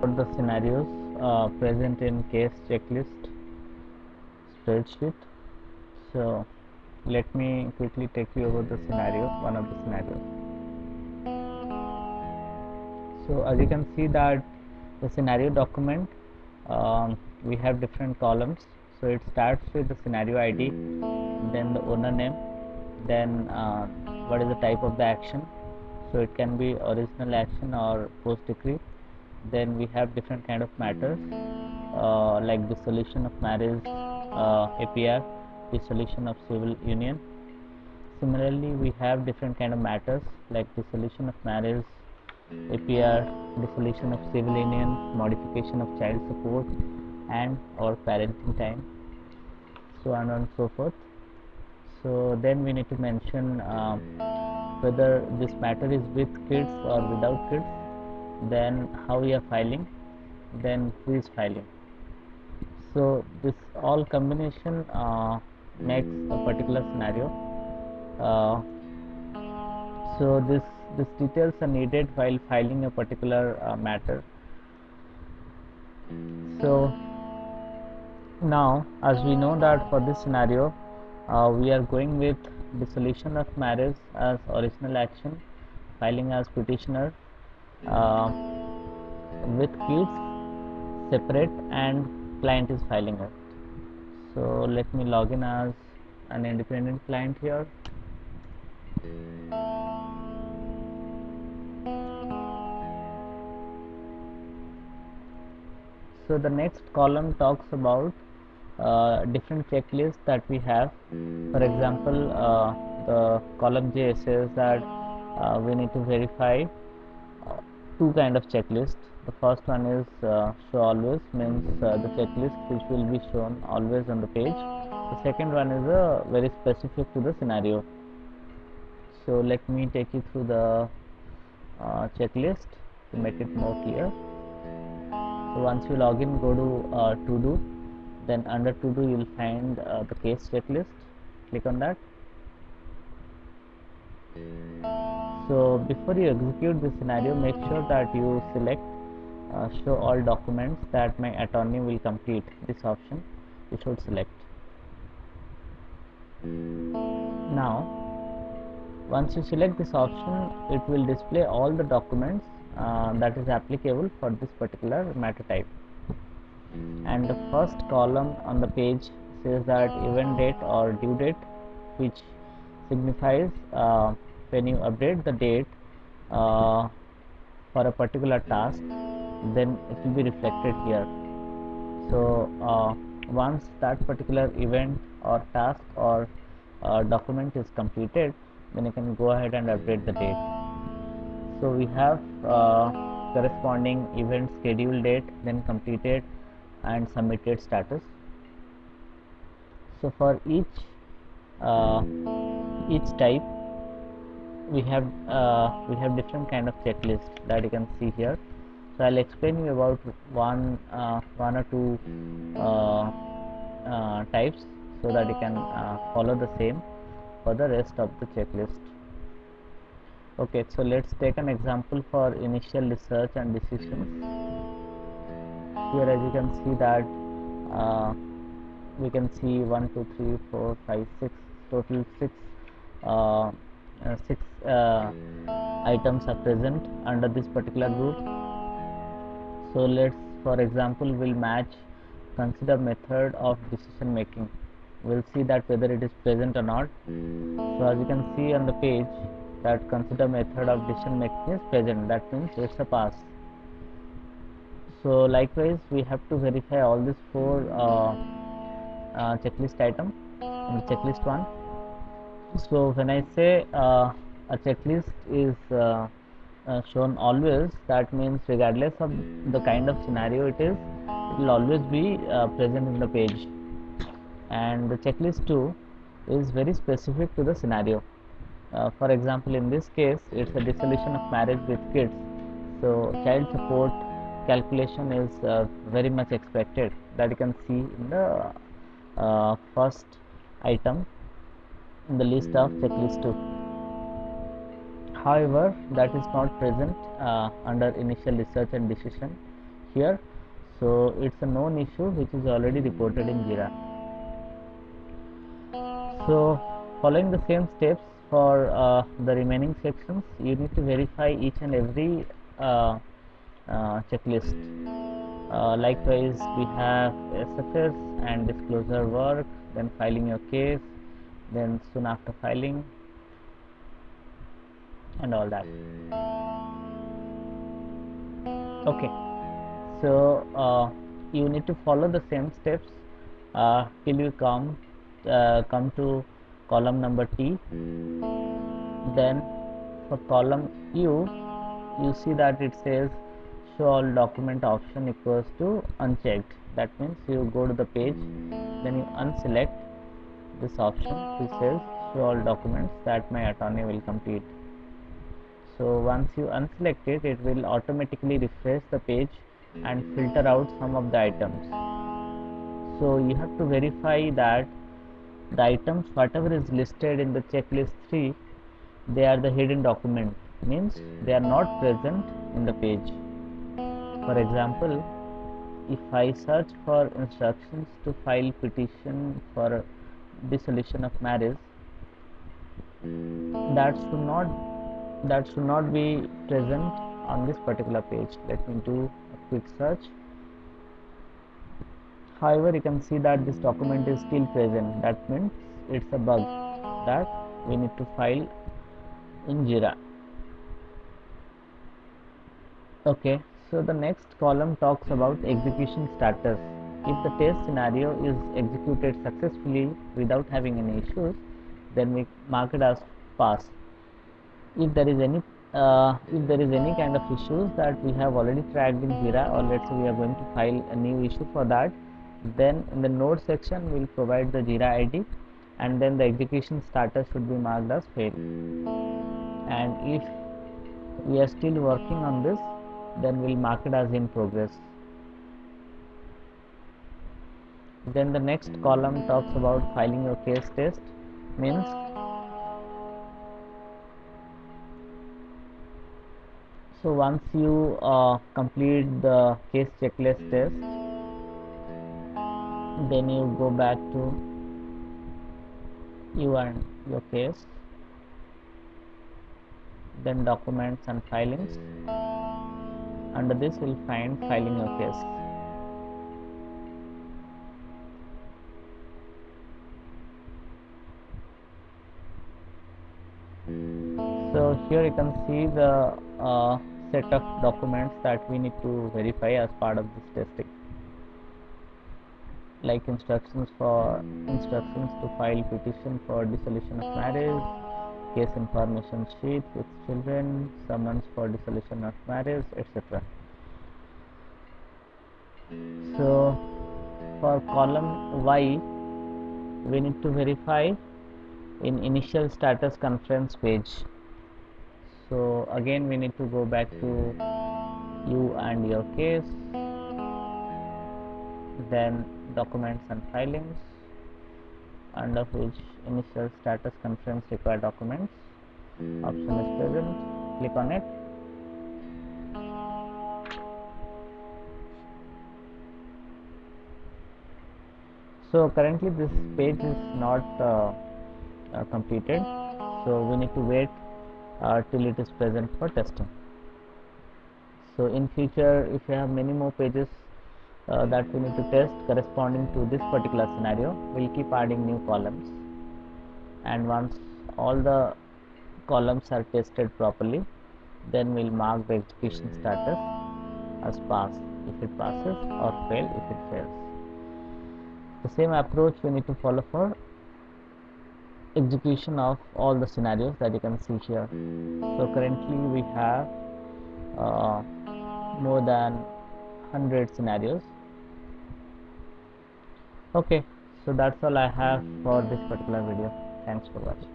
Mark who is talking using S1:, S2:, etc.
S1: for the scenarios present in case checklist spreadsheet. So let me quickly take you over the scenario, one of the scenarios. So as you can see that the scenario document, we have different columns. So it starts with the scenario ID, then the owner name, then what is the type of the action. So it can be original action or post decree. Then we have different kind of matters like dissolution of marriage, APR, dissolution of civil union. Similarly, we have different kind of matters like dissolution of marriage, APR, dissolution of civil union, modification of child support, and or parenting time, so on and so forth. So then we need to mention whether this matter is with kids or without kids, then how we are filing, then who is filing. So this all combination makes a particular scenario. So this details are needed while filing a particular matter. So now, as we know that for this scenario, we are going with dissolution of marriage as original action, filing as petitioner, uh, with kids separate, and client is filing it. So let me log in as an independent client here. So the next column talks about different checklists that we have. For example, the column J says that we need to verify two kind of checklist. The first one is show always, means the checklist which will be shown always on the page. The second one is very specific to the scenario. So let me take you through the checklist to make it more clear. So once you log in, go to to do, then under to do you will find the case checklist. Click on that. So before you execute this scenario, make sure that you select show all documents that my attorney will complete. This option you should select. Now once you select this option, it will display all the documents that is applicable for this particular matter type. And the first column on the page says that event date or due date, which signifies when you update the date for a particular task, then it will be reflected here. So once that particular event or task or document is completed, then you can go ahead and update the date. So we have corresponding event schedule date, then completed and submitted status. So for each type we have different kind of checklist that you can see here. So I'll explain you about one or two types so that you can follow the same for the rest of the checklist. Okay, so let's take an example for initial research and decisions. Here as you can see that we can see 1 2 3 4 5 6 total 6 items are present under this particular group. So let's, for example, we'll match consider method of decision making. We'll see that whether it is present or not. So as you can see on the page that consider method of decision making is present, that means it's a pass. So likewise we have to verify all these four checklist item in the checklist one. So when I say a checklist is shown always, that means regardless of the kind of scenario it is, it will always be present in the page. And the checklist 2 is very specific to the scenario. For example, in this case it's a dissolution of marriage with kids, so child support calculation is very much expected, that you can see in the first item in the list of checklist 2. However, that is not present under initial research and decision. here. So it's a known issue which is already reported in Jira. So following the same steps for the remaining sections, you need to verify each and every checklist. Likewise, we have SFS and disclosure work, then filing your case, then soon after filing, and all that. Okay, so you need to follow the same steps till you come to column number T. Then for column U, you see that it says show all document option equals to unchecked. That means you go to the page, then you unselect this option which says show all documents that my attorney will complete. So once you unselect it, it will automatically refresh the page and filter out some of the items. So you have to verify that the items whatever is listed in the checklist 3, they are the hidden document, means they are not present in the page. For example, if I search for instructions to file petition for dissolution of marriage, that should not be present on this particular page. Let me do a quick search. However, you can see that this document is still present. That means it's a bug that we need to file in Jira. Okay, so the next column talks about execution status. If the test scenario is executed successfully without having any issues, then we mark it as pass. If there is any kind of issues that we have already tracked in Jira, or let's say we are going to file a new issue for that, then in the node section we'll provide the Jira ID, and then the execution status should be marked as failed. And if we are still working on this, then we'll mark it as in progress. Then the next column talks about filing your case test, means so once you complete the case checklist test, then you go back to you and your case, then documents and filings. Under this we'll find filing your case. So here you can see the set of documents that we need to verify as part of this testing, like instructions to file petition for dissolution of marriage, case information sheet with children, summons for dissolution of marriage, etc. So for column Y, we need to verify in initial status conference page. So again we need to go back to you and your case, then documents and filings, under which initial status conference required documents option is present. Click on it. So currently this page is not completed, so we need to wait till it is present for testing. So in future, if you have many more pages that we need to test corresponding to this particular scenario, we'll keep adding new columns, and once all the columns are tested properly, then we'll mark the execution status as pass if it passes, or fail if it fails. The same approach we need to follow for execution of all the scenarios that you can see here. So currently we have more than 100 scenarios. Okay, so that's all I have for this particular video. Thanks for watching.